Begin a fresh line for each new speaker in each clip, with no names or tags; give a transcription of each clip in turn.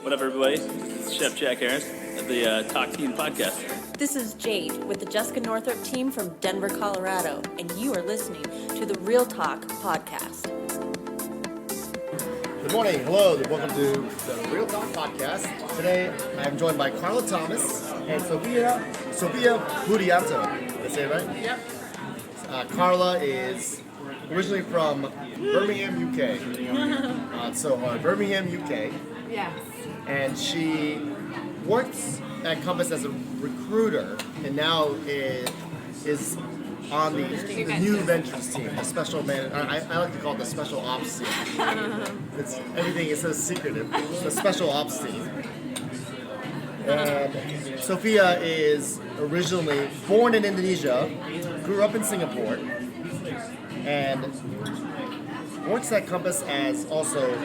What up, everybody? This is Chef Jack Harris of the Talk Team podcast.
This is Jade with the Jessica Northrup team from Denver, Colorado, and you are listening to the Real Talk podcast.
Good morning, hello, welcome to the Real Talk podcast. Today I'm joined by Carla Thomas and Sophia Budianto. Did I say it right? Yep. Carla is originally from Birmingham, UK. Birmingham, UK.
Yes.
And she works at Compass as a recruiter and now is on the new ventures team, the special man. I like to call it the special ops team. Everything is so secretive. The special ops team. And Sophia is originally born in Indonesia, grew up in Singapore, and works at Compass as also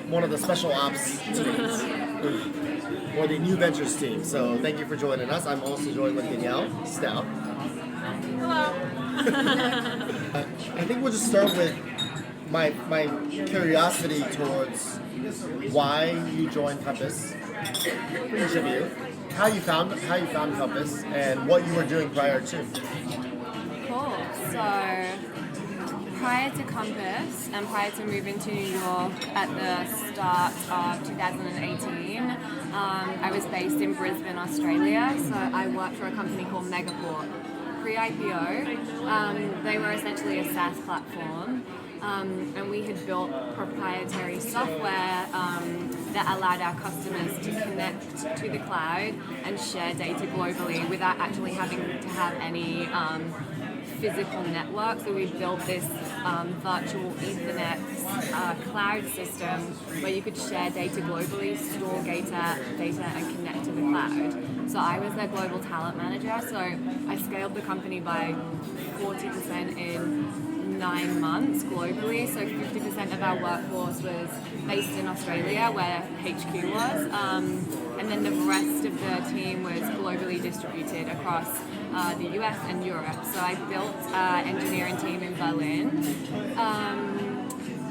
one of the special ops teams, or the new ventures team. So thank you for joining us. I'm also joined with Danielle Stout.
Hello.
I think we'll just start with my curiosity towards why you joined Compass, each of you, how you found Compass, and what you were doing prior to.
Cool. So prior to Compass and prior to moving to New York at the start of 2018, I was based in Brisbane, Australia. So I worked for a company called Megaport. Pre-IPO, they were essentially a SaaS platform, and we had built proprietary software that allowed our customers to connect to the cloud and share data globally without actually having to have any physical network. So we built this virtual Ethernet cloud system where you could share data globally, store data, and connect to the cloud. So I was their global talent manager. So I scaled the company by 40% in 9 months globally. So 50% of our workforce was based in Australia, where HQ was, and then the rest of the team was globally distributed across the US and Europe. So I built an engineering team in Berlin.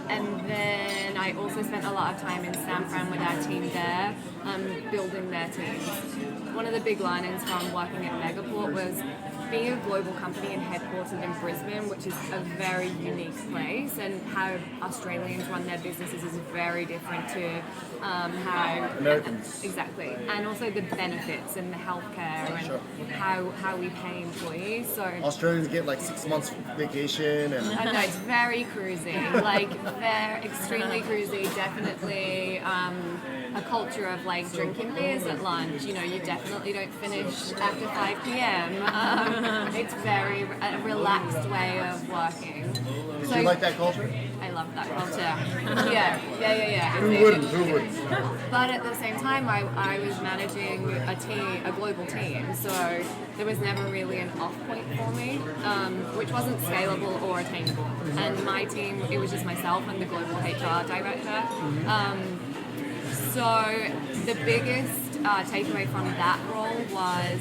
And then I also spent a lot of time in San Fran with our team there, building their teams. One of the big learnings from working at Megaport was being a global company and headquartered in Brisbane, which is a very unique place, and how Australians run their businesses is very different to how
Americans.
Exactly, and also the benefits and the healthcare and
Sure.
how we pay employees. So
Australians get like 6 months vacation and
I know it's very cruisy, like they're extremely cruisy. Definitely a culture of like drinking beers at lunch. You know, you definitely don't finish after 5 p.m. It's very a relaxed way of working.
do you like that culture?
I love that culture. Yeah.
Who wouldn't?
But at the same time, I was managing a global team, so there was never really an off point for me, which wasn't scalable or attainable. And my team, it was just myself and the global HR director. So the biggest takeaway from that role was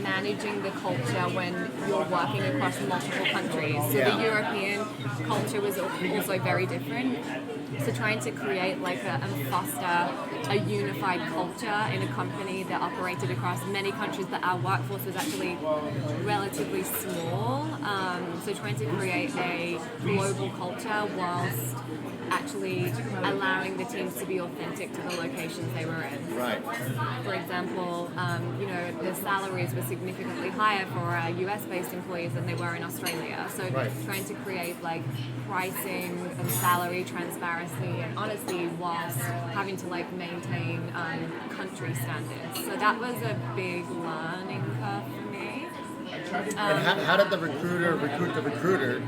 managing the culture when you're working across multiple countries. So the European culture was also very different. So trying to create and foster a unified culture in a company that operated across many countries, but our workforce was actually relatively small. So trying to create a global culture whilst actually allowing the teams to be authentic to the locations they were in.
Right.
For example, the salaries were significantly higher for our US-based employees than they were in Australia. So trying to create pricing and salary transparency and honesty whilst having to maintain country standards. So that was a big learning curve for me.
And how did the recruiter recruit the recruiter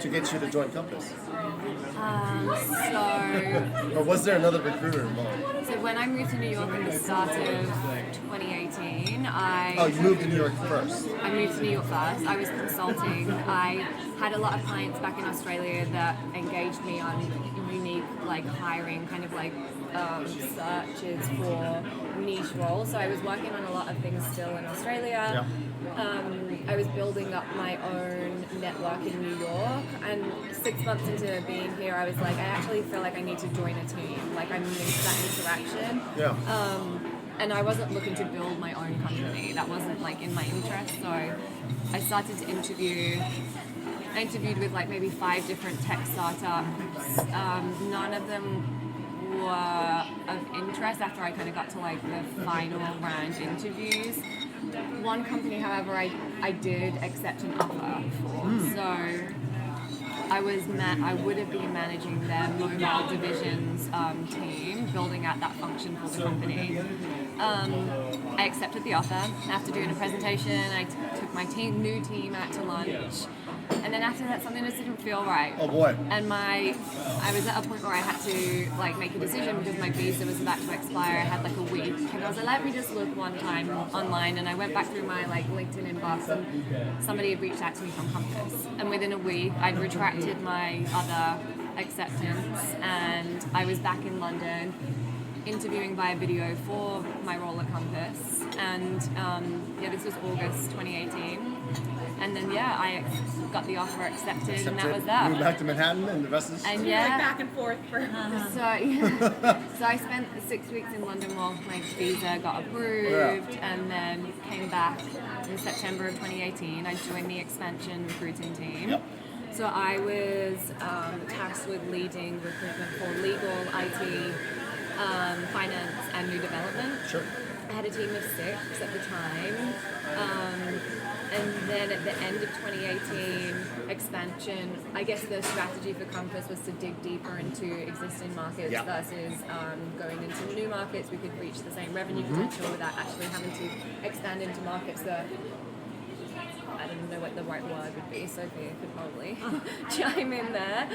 to get you to join Compass? Or was there another recruiter involved?
So when I moved to New York at the start of 2018,
you moved to New York first.
I moved to New York first. I was consulting. I had a lot of clients back in Australia that engaged me on unique hiring searches for niche roles. So I was working on a lot of things still in Australia. I was building up my own network in New York, and 6 months into being here, I was like, I actually feel like I need to join a team. Like I miss that interaction.
Yeah.
And I wasn't looking to build my own company. That wasn't like in my interest. So I started to interview. I interviewed with like maybe 5 different tech startups. None of them were of interest after I kind of got to like the final round interviews. One company, however, I did accept an offer for. So I would have been managing their mobile divisions team, building out that function for the company. I accepted the offer. After doing a presentation, I took my new team out to lunch. And then after that, something just didn't feel right.
Oh boy.
And I was at a point where I had to like make a decision because my visa was about to expire. I had like a week, and I was like, let me just look one time online. And I went back through my like LinkedIn inbox, and somebody had reached out to me from Compass. And within a week, I'd retracted my other acceptance, and I was back in London interviewing via video for my role at Compass. And this was August 2018. And then I got the offer accepted, and that was that.
Moved back to Manhattan, and the rest is.
And
Like back and forth for.
So I spent 6 weeks in London while my visa got approved, and then came back in September of 2018. I joined the expansion recruiting team.
Yep.
So I was tasked with leading recruitment for legal, IT, finance, and new development.
Sure.
I had a team of 6 at the time. And then at the end of 2018, expansion, I guess the strategy for Compass was to dig deeper into existing markets versus going into new markets. We could reach the same revenue potential without actually having to expand into markets that, I don't know what the right word would be. Sophia could probably chime in there.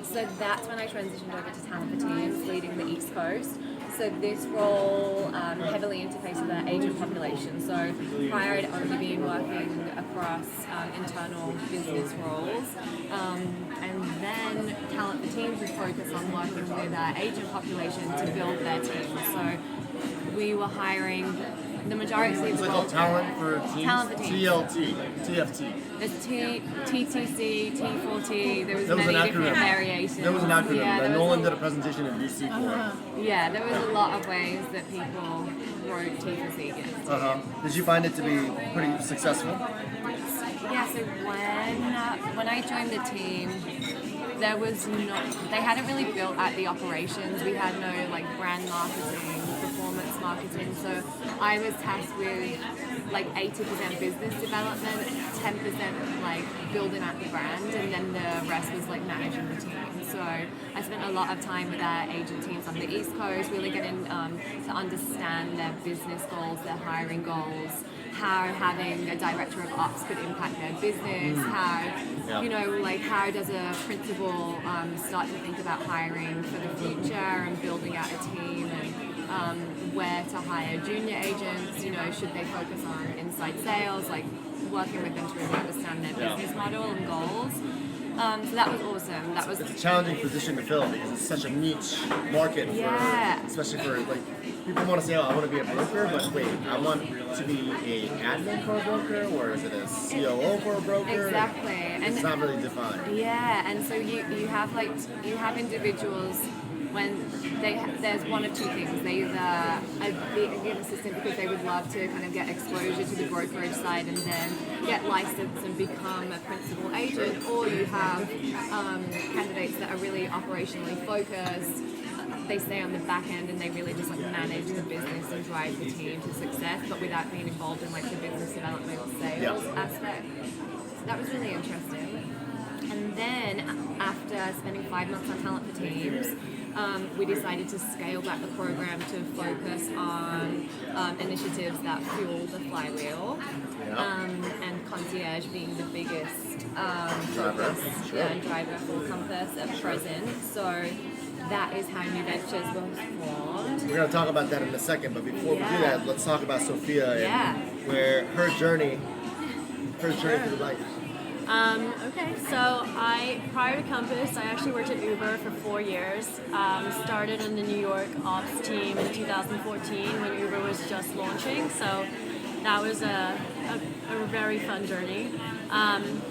So that's when I transitioned over to talent for teams, leading the East Coast. So this role heavily interfaces with our agent population. So prior I'd only been working across internal business roles. And then talent for teams would focus on working with our agent population to build their teams. So we were hiring the majority of the
called talent for teams.
Talent for teams.
TLT, TFT.
There's TTC, T4T, there was
There was
many
an
different
acronym.
variations.
There was an acronym.
Yeah,
and
there was
Nolan did a presentation in DC for it.
Yeah, there was a lot of ways that people wrote T4C against.
Did you find it to be pretty successful?
Yeah, so when I joined the team, there was they hadn't really built out the operations. We had no like brand marketing, performance marketing. So I was tasked with like 80% business development, 10% like building out the brand, and then the rest was like managing the team. So I spent a lot of time with our agent teams on the East Coast, really getting to understand their business goals, their hiring goals, how having a director of ops could impact their business, how does a principal start to think about hiring for the future and building out a team, and where to hire junior agents, should they focus on inside sales, like working with them to really understand their business model and goals. So that was awesome.
It's a challenging position to fill because it's such a niche market, especially for like people want to say, "Oh, I want to be a broker," but wait, I want to be a admin for a broker, or is it a COO for a broker?
Exactly,
It's not really defined.
Yeah, and so you have individuals when there's one of two things. They either be an assistant because they would love to kind of get exposure to the brokerage side and then get licensed and become a principal agent, or you have candidates that are really operationally focused. They stay on the back end and they really just like manage the business and drive the team to success, but without being involved in like the business development or sales aspect. So that was really interesting. And then after spending 5 months on talent for teams, we decided to scale back the program to focus on initiatives that fuel the flywheel, and concierge being the biggest driver for Compass at present. So that is how New Ventures was formed.
We're going to talk about that in a second, but before we do that, let's talk about Sophia and where her journey through life.
Okay, so prior to Compass, I actually worked at Uber for 4 years. Started in the New York ops team in 2014 when Uber was just launching. So that was a very fun journey.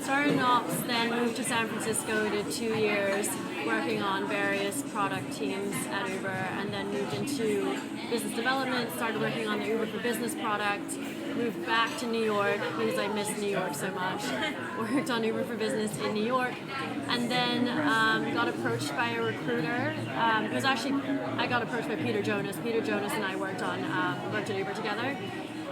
Started in ops, then moved to San Francisco, did 2 years working on various product teams at Uber, and then moved into business development, started working on the Uber for Business product, moved back to New York because I missed New York so much, worked on Uber for Business in New York, and then got approached by a recruiter. It was actually, I got approached by Peter Jonas. Peter Jonas and I worked at Uber together.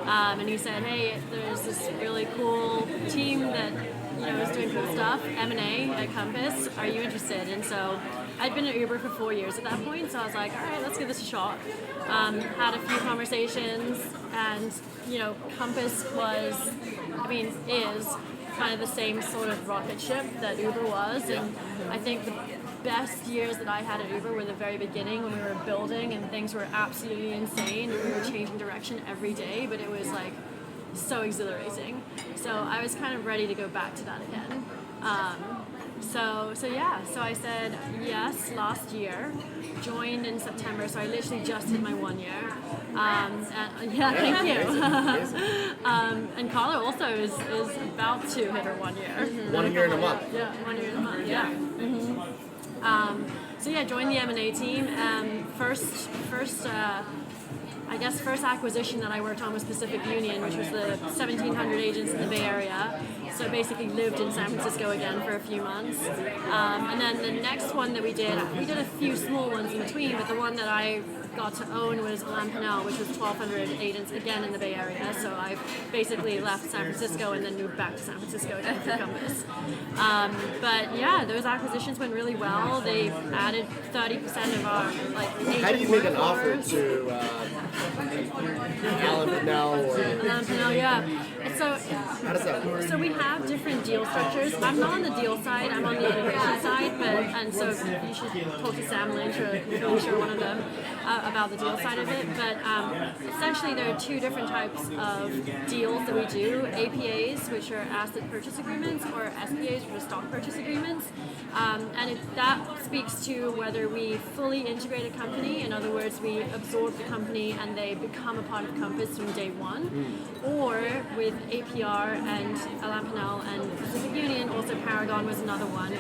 And he said, hey, there's this really cool team that is doing cool stuff, M&A at Compass. Are you interested? And so I'd been at Uber for 4 years at that point, so I was like, all right, let's give this a shot. Had a few conversations, and Compass is kind of the same sort of rocket ship that Uber was, and I think the best years that I had at Uber were the very beginning when we were building and things were absolutely insane. We were changing direction every day, but it was like so exhilarating. So I was kind of ready to go back to that again. So I said yes last year, joined in September, so I literally just hit my 1 year. Thank you. And Carla also is about to hit her 1 year.
1 year and a month.
Yeah, 1 year and a month, yeah. Joined the M&A team. First acquisition that I worked on was Pacific Union, which was the 1,700 agents in the Bay Area. So basically lived in San Francisco again for a few months. And then the next one that we did a few small ones in between, but the one that I got to own was Lampanel, which was 1,200 agents again in the Bay Area. So I basically left San Francisco and then moved back to San Francisco again for Compass. Those acquisitions went really well. They added 30% of our agent
How do you make an
workforce.
offer to Alan Pinnell or?
Lampanel, yeah. So
How does that work?
So we have different deal structures. I'm not on the deal side, I'm on the integration side, and so you should talk to Sam Lynch or I'm sure one of them about the deal side of it. But essentially there are two different types of deals that we do. APAs, which are asset purchase agreements, or SPAs, which are stock purchase agreements. That speaks to whether we fully integrate a company, in other words, we absorb the company and they become a part of Compass from day one, or with APR and Lampanel and Pacific Union, also Paragon was another one.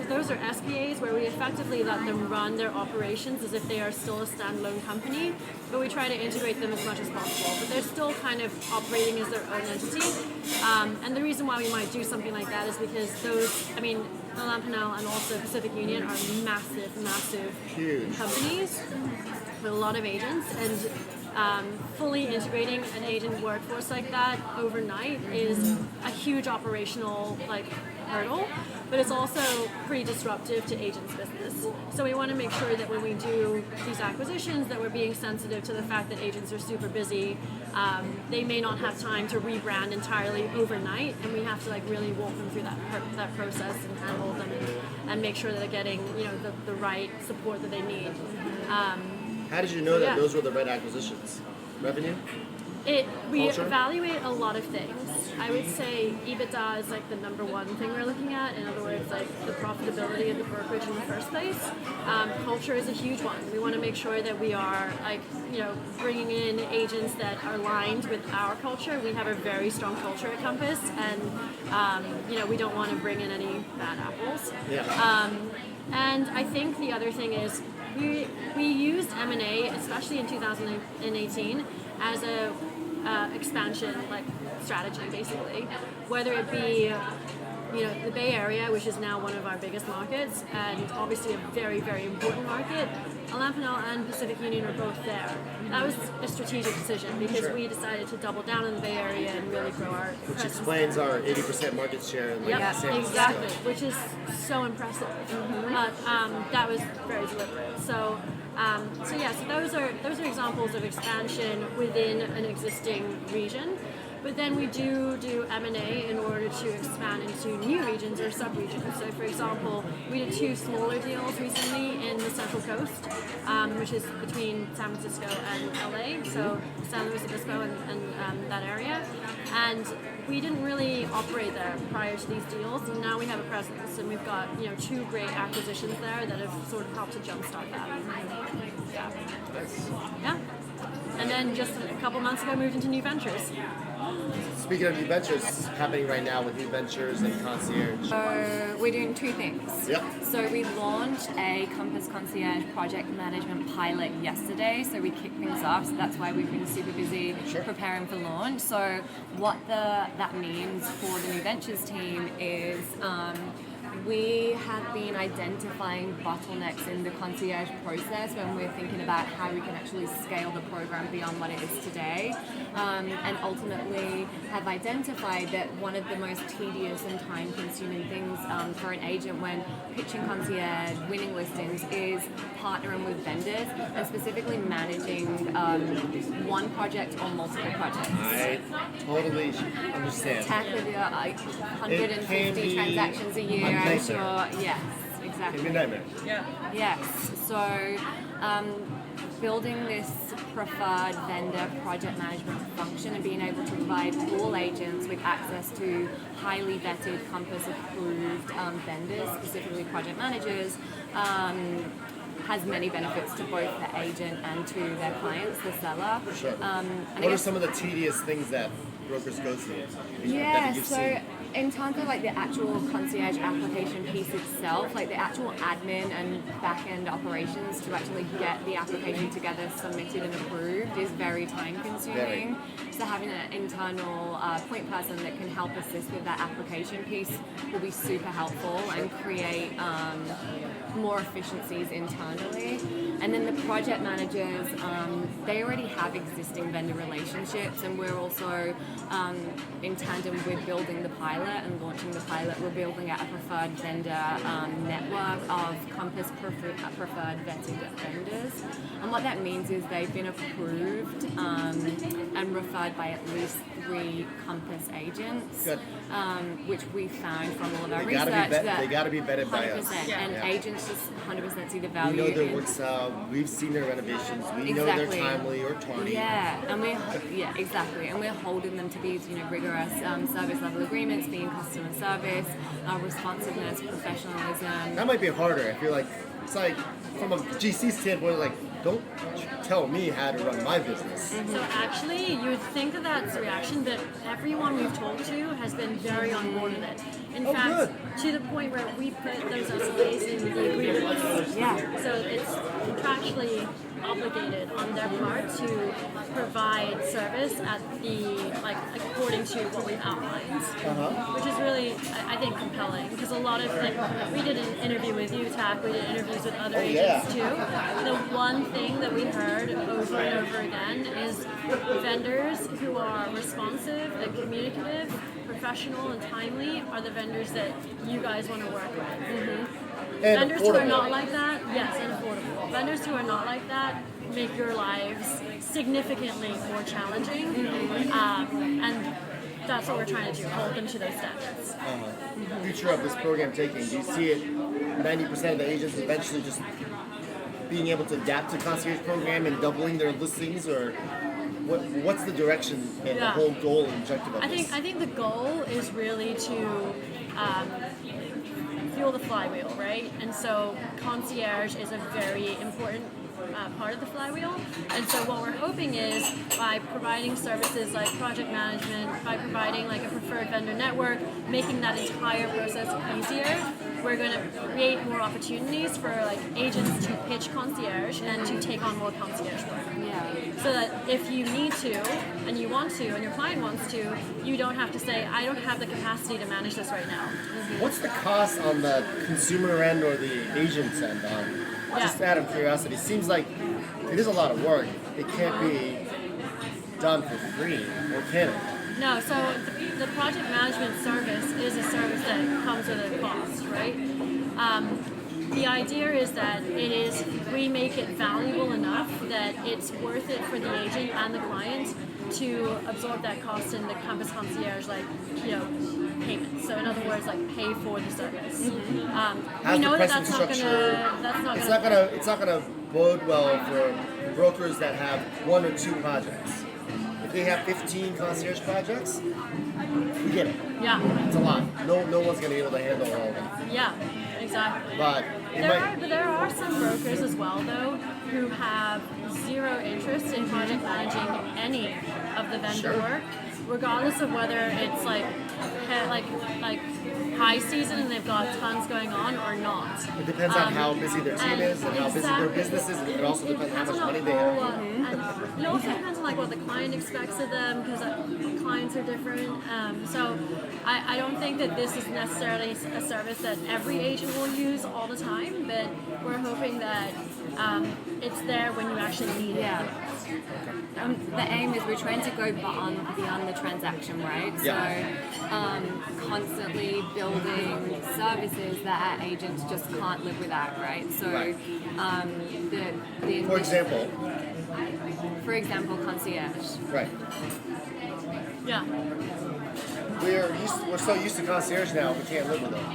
Those are SPAs where we effectively let them run their operations as if they are still a standalone company, but we try to integrate them as much as possible. But they're still kind of operating as their own entity. And the reason why we might do something like that is because Lampanel and also Pacific Union are massive
Huge
companies with a lot of agents, and fully integrating an agent workforce like that overnight is a huge operational hurdle, but it's also pretty disruptive to agents' business. So we want to make sure that when we do these acquisitions that we're being sensitive to the fact that agents are super busy. They may not have time to rebrand entirely overnight, and we have to really walk them through that process and handle them and make sure that they're getting the right support that they need.
How did you know that those were the right acquisitions? Revenue?
We
Culture?
evaluate a lot of things. I would say EBITDA is the number one thing we're looking at. In other words, the profitability of the brokerage in the first place. Culture is a huge one. We want to make sure that we are bringing in agents that are aligned with our culture. We have a very strong culture at Compass, and we don't want to bring in any bad apples.
Yeah.
And I think the other thing is we used M&A, especially in 2018, as a expansion strategy, basically. Whether it be the Bay Area, which is now one of our biggest markets, and obviously a very, very important market. Lampanel and Pacific Union are both there. That was a strategic decision because we decided to double down in the Bay Area and really grow our
Which
presence.
explains our 80% market share in
Yep,
San Francisco.
exactly, which is so impressive. But that was very deliberate. So those are examples of expansion within an existing region. But then we do M&A in order to expand into new regions or sub-regions. So for example, we did 2 smaller deals recently in the San Central Coast, which is between San Francisco and LA, so San Luis Obispo and that area. And we didn't really operate there prior to these deals, and now we have a presence, and we've got 2 great acquisitions there that have sort of helped to jumpstart that. Yeah. And then just a couple months ago, moved into new ventures.
Speaking of new ventures, happening right now with new ventures and concierge.
So we're doing 2 things.
Yep.
So we launched a Compass Concierge project management pilot yesterday. So we kicked things off. So that's why we've been super busy preparing for launch. So what that means for the new ventures team is we have been identifying bottlenecks in the concierge process when we're thinking about how we can actually scale the program beyond what it is today, and ultimately have identified that one of the most tedious and time-consuming things for an agent when pitching concierge, winning listings, is partnering with vendors and specifically managing one project or multiple projects.
I totally understand.
Tackling 150 transactions a year. I'm sure. Yes, exactly.
Give me a nightmare.
Yes. So, building this preferred vendor project management function and being able to provide all agents with access to highly vetted Compass approved vendors, specifically project managers, has many benefits to both the agent and to their clients, the seller.
Sure.
And
What are some of the tedious things that brokers go through?
Yeah,
that you've
so
seen?
in terms of like the actual concierge application piece itself, like the actual admin and back-end operations to actually get the application together, submitted and approved is very time-consuming. So having an internal point person that can help assist with that application piece will be super helpful and create more efficiencies internally. And then the project managers, they already have existing vendor relationships, and we're also in tandem with building the pilot and launching the pilot, we're building out a preferred vendor network of Compass preferred vetted vendors. And what that means is they've been approved and referred by at least 3 Compass agents, which we found from all of our research that
they got to be vetted
100%,
by us.
and agents just 100% see the value.
We know their
in-
work style. We've seen their renovations. We know they're timely or tardy.
Yeah, and exactly, and we're holding them to these rigorous service level agreements, being customer service, responsiveness, professionalism.
That might be harder. I feel like it's like from a GC standpoint, like don't tell me how to run my business.
So actually, you would think that that's the reaction, but everyone we've talked to has been very on board with it. In fact, to the point where we put those SLAs in the agreements.
Yeah.
So it's contractually obligated on their part to provide service at according to what we've outlined, which is really, I think, compelling, because a lot of, we did an interview with you, Tak, we did interviews with other agents too. The one thing that we heard over and over again is vendors who are responsive and communicative, professional and timely are the vendors that you guys want to work with.
And
Vendors
affordable.
who are not like that, yes, and affordable. Vendors who are not like that make your lives significantly more challenging, and that's what we're trying to do, hold them to those standards.
Future of this program taking, do you see it 90% of the agents eventually just being able to adapt to concierge program and doubling their listings, or what's the direction and the whole goal and objective of this?
I think the goal is really to fuel the flywheel, right? And so concierge is a very important part of the flywheel. And so what we're hoping is by providing services like project management, by providing like a preferred vendor network, making that entire process easier, we're going to create more opportunities for like agents to pitch concierge and to take on more concierge work. So that if you need to, and you want to, and your client wants to, you don't have to say, I don't have the capacity to manage this right now.
What's the cost on the consumer end or the agent's end? Just out of curiosity, it seems like it is a lot of work. It can't be done for free, or can it?
No, so the project management service is a service that comes with a cost, right? The idea is that we make it valuable enough that it's worth it for the agent and the client to absorb that cost in the Compass Concierge, payments. So in other words, pay for the service. We know that that's not gonna.
It's not gonna bode well for brokers that have 1 or 2 projects. If they have 15 concierge projects, we get it.
Yeah.
It's a lot. No one's gonna be able to handle all of that.
Yeah. Exactly.
But
there are some brokers as well, though, who have zero interest in project managing any of the vendor work, regardless of whether it's like high season and they've got tons going on or not.
It depends on how busy their team is and how busy their business is. It also depends on how much money they have.
And it also depends on what the client expects of them, because clients are different. So I don't think that this is necessarily a service that every agent will use all the time, but we're hoping that it's there when you actually need it.
Yeah. The aim is we're trying to go beyond the transaction, right?
Yeah.
So constantly building services that our agents just can't live without, right? So
Right.
For example, concierge.
Right.
Yeah.
We're so used to concierge now, we can't live with them.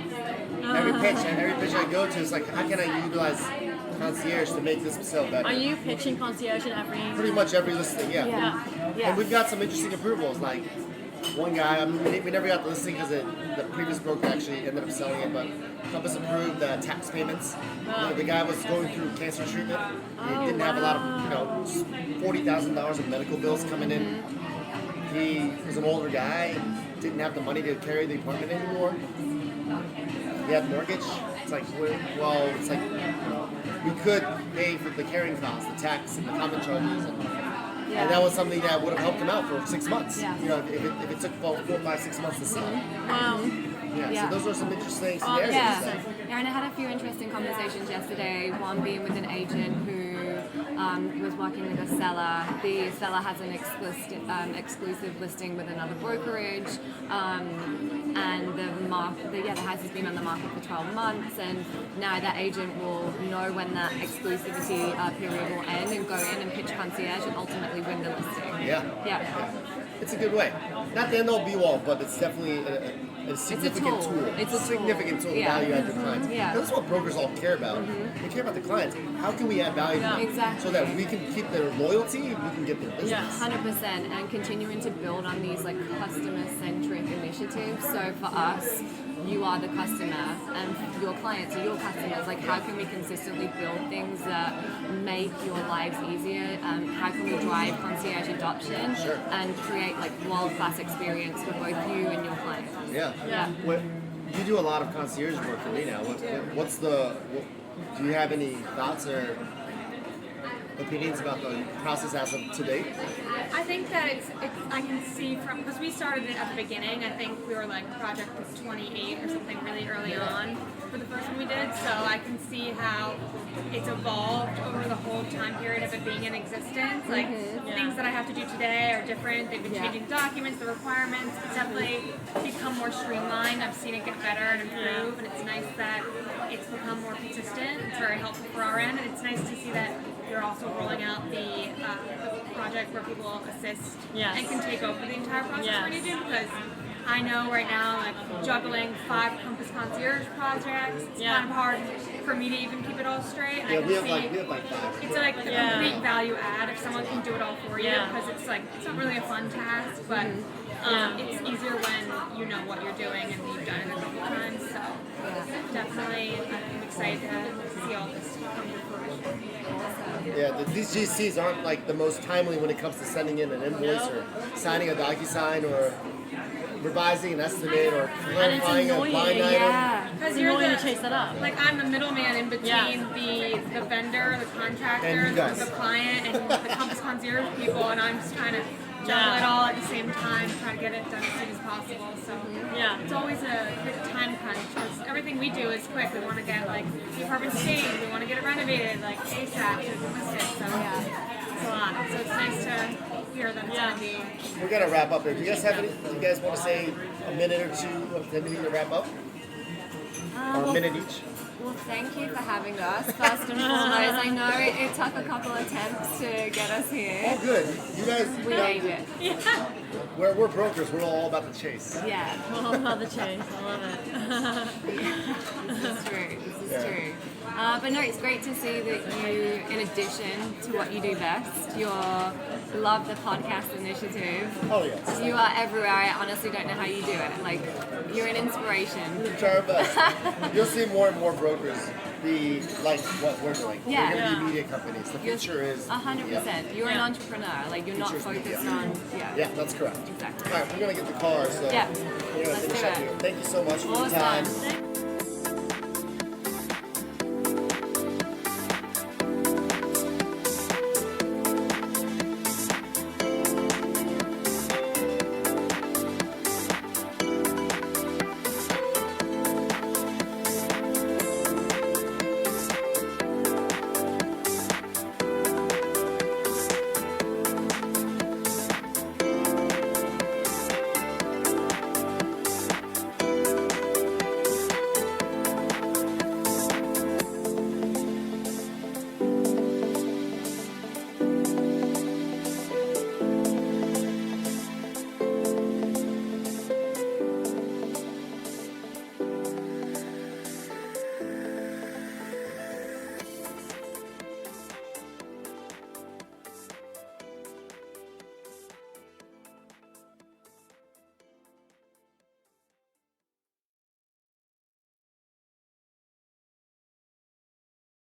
Every pitch I go to is like, how can I utilize concierge to make this sale better?
Are you pitching concierge in every?
Pretty much every listing, yeah.
Yeah.
And we've got some interesting approvals. Like one guy, we never got the listing because the previous broker actually ended up selling it, but Compass approved tax payments. The guy was going through cancer treatment. He didn't have a lot of, $40,000 of medical bills coming in. He was an older guy, didn't have the money to carry the apartment anymore. He had mortgage. It's like, we could pay for the carrying costs, the tax, and the common charges, and that was something that would have helped him out for 6 months.
Yeah.
If it took 4, 5, 6 months to sell.
Wow.
So those are some interesting scenarios.
Yeah, and I had a few interesting conversations yesterday. One being with an agent who was working with a seller. The seller has an exclusive listing with another brokerage, and the house has been on the market for 12 months, and now that agent will know when that exclusivity period will end and go in and pitch concierge and ultimately win the listing.
Yeah. It's a good way. Not the end all be all, but it's definitely a significant tool.
It's a
significant tool to
Yeah.
value add your clients.
Yeah.
That's what brokers all care about. They care about the clients. How can we add value to them
Exactly.
so that we can keep their loyalty, we can get their business.
Yeah.
100%, and continuing to build on these customer-centric initiatives. So for us, you are the customer, and your clients are your customers. How can we consistently build things that make your lives easier? How can we drive concierge adoption and create world-class experience for both you and your clients?
Yeah. You do a lot of concierge work for me now. Do you have any thoughts or opinions about the process as of today?
I think that I can see because we started it at the beginning. I think we were project 28 or something really early on for the first one we did. So I can see how it's evolved over the whole time period of it being in existence. Things that I have to do today are different. They've been changing documents, the requirements. It's definitely become more streamlined. I've seen it get better and improve, and it's nice that it's become more consistent. It's very helpful for our end, and it's nice to see that you're also rolling out the project where people assist and can take over the entire process when you do, because I know right now, juggling 5 Compass Concierge projects, it's kind of hard for me to even keep it all straight.
Yeah, we have 5.
It's a complete value add if someone can do it all for you, because it's not really a fun task, but it's easier when you know what you're doing and you've done it a couple times. So definitely, I'm excited to see all this come to fruition.
Yeah, these GCs aren't the most timely when it comes to sending in an invoice or signing a DocuSign or revising an estimate or clarifying a line item.
Because
you're going to chase that up.
I'm the middleman in between the vendor, the contractor, the client, and the Compass Concierge people, and I'm just trying to juggle it all at the same time, try to get it done as soon as possible. So it's always a good time crunch, because everything we do is quick. We want to get the apartment staged, we want to get it renovated ASAP to list it. So it's a lot. So it's nice to hear that it's going to be.
We're gonna wrap up here. Do you guys want to say a minute or two of anything to wrap up? Or a minute each?
Well, thank you for having us, first and foremost. I know it took a couple attempts to get us here.
All good. You guys,
We made it.
we're brokers. We're all about the chase.
Yeah,
All about the chase. I love it.
this is true. This is true. But no, it's great to see that you, in addition to what you do best, you love the podcast initiative.
Oh yes.
You are everywhere. I honestly don't know how you do it. Like, you're an inspiration.
We try our best. You'll see more and more brokers be like what we're doing.
Yeah.
We're going to be media companies. The future is
100%. You're an entrepreneur. Like, you're not
Future's
focused
media.
on. Yeah.
Yeah, that's correct.
Exactly.
All right, we're going to get the car, so
Yeah.
we're going to
Let's
finish
do
up
it.
here. Thank you so much for your time.
Awesome.